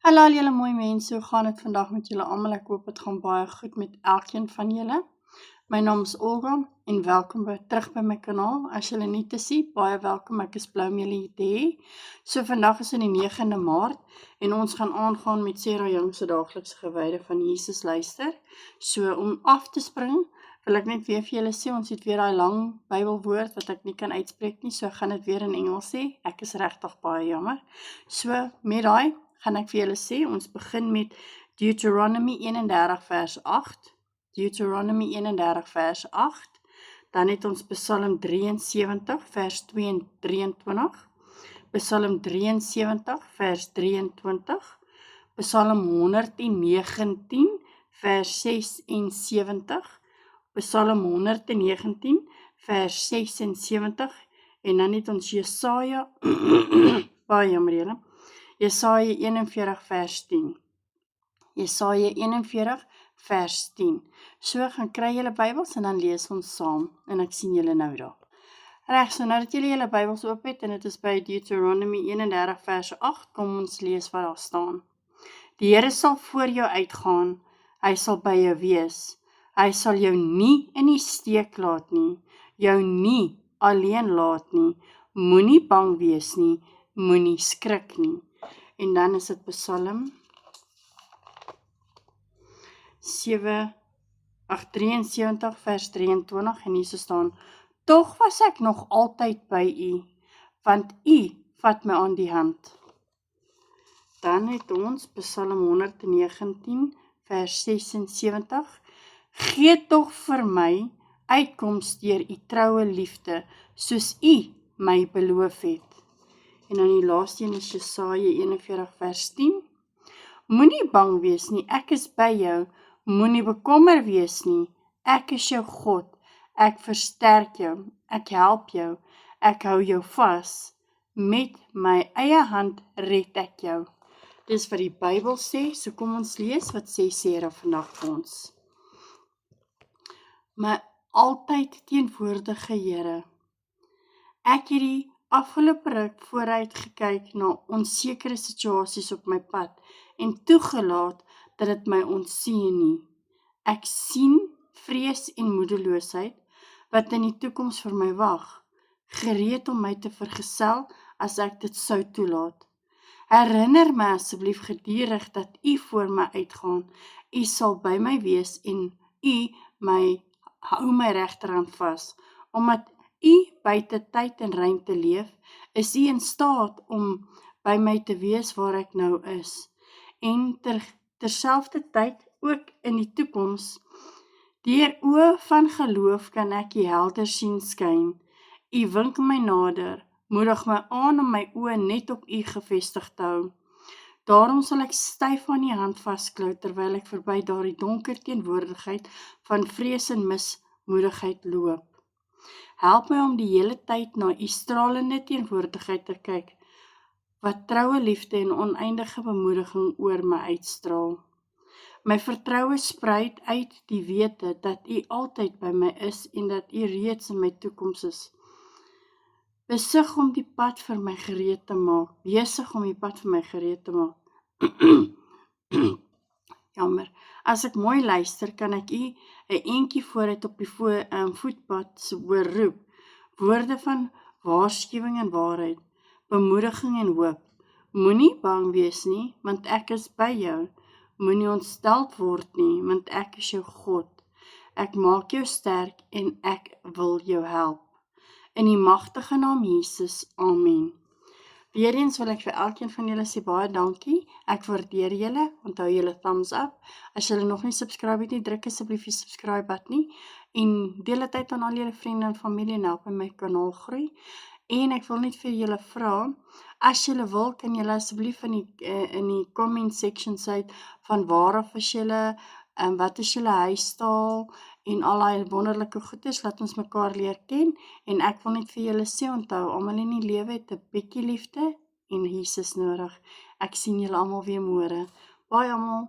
Hallo al julle mooi mense, hoe gaan dit vandag met julle almal? Ek hoop dit gaan baie goed met elkeen van julle. My naam is Olga en welkom terug by my kanaal. As julle nie te sien, baie welkom. Ek is bly om julle hier te hê. So vandag is in die 9de Maart en ons gaan aangaan met Sarah Young se daaglikse gewyde van Jesus luister. So om af te spring, wil ek net weer vir julle sê, ons het weer daai lang Bybelwoord wat ek nie kan uitspreek nie, so gaan dit weer in Engels sê. Ek is regtig baie jammer. So met daai gaan ek vir julle sê, ons begin met Deuteronomy 31 vers 8, Deuteronomy 31 vers 8, dan het ons Psalm 73 vers 2 en 23, Psalm 73 vers 23, Psalm 119 vers 76, Psalm 119 vers 76, en dan het ons Jesaja, baie jammer julle, Jesaja 41 vers 10. Jesaja 41 vers 10. So gaan kry julle Bybels en dan lees ons saam en ek sien julle nou daar. Reg, so nou dat julle julle Bybels oop het en dit is by Deuteronomy 31 vers 8, kom ons lees wat daar staan. Die Here sal voor jou uitgaan, hy sal by jou wees. Hy sal jou nie in die steek laat nie, jou nie alleen laat nie, moenie bang wees nie, moenie skrik nie. En dan is dit Psalm 73 vers 23 en hier so staan, tog was ek nog altyd by u, want u vat my aan die hand. Dan het ons Psalm 119 vers 76, gee tog vir my uitkoms deur u troue liefde, soos u my beloof het. En dan die laaste een is Jesaja 41 vers 10. Moenie bang wees nie, ek is by jou. Moenie bekommer wees nie, ek is jou God. Ek versterk jou, ek help jou, ek hou jou vas. Met my eie hand red ek jou. Dis wat die Bybel sê, so kom ons lees wat sê Sarah vandag vir ons. My altyd teenwoordige Here, ek het die afgelope ruk vooruit gekyk na onsekere situasies op my pad en toegelaat dat dit my ontseën nie. Ek sien vrees en moedeloosheid wat in die toekoms vir my wag, gereed om my te vergesel as ek dit sou toelaat. Herinner my asseblief gedurig dat u voor my uitgaan, u sal by my wees en u hou my regterhand vas, omdat u buite tyd en ruimte leef, is u in staat om by my te wees waar ek nou is. En terselfdertyd ook in die toekoms, deur oë van geloof kan ek u helder sien skyn. U wink my nader, moedig my aan om my oë net op u gefestig te hou. Daarom sal ek styf aan die hand vasklou terwyl ek verby daardie donker teenwoordigheid van vrees en mismoedigheid loop. Help my om die hele tyd na u stralende teenwoordigheid te kyk, wat troue liefde en oneindige bemoediging oor my uitstraal. My vertroue spruit uit die wete dat u altyd by my is en dat u reeds in my toekoms is. Besig om die pad vir my gereed te maak. Besig om die pad vir my gereed te maak. Jammer. As ek mooi luister, kan ek u 'n entjie vooruit op die voetpad hoor roep. Woorde van waarskuwing en waarheid, bemoediging en hoop. Moenie bang wees nie, want ek is by jou. Moenie ontsteld word nie, want ek is jou God. Ek maak jou sterk en ek wil jou help. In die magtige naam Jesus, amen. Weereens wil ek vir elkeen van julle sê baie dankie. Ek waardeer julle, onthou julle thumbs up. As julle nog nie subscribe het nie, druk asseblief die subscribe button nie. En deel dit uit aan al julle vriende en familie en help my kanaal groei. En ek wil net vir julle vra, as julle wil, kan julle asseblief in die comment section sê van waar af is julle, wat is julle huistaal en al die wonderlike goedes, laat ons mekaar leer ken. En ek wil net vir julle sê, onthou, almal in die lewe het 'n bietjie liefde en Jesus nodig. Ek sien julle almal weer môre. Baie almal.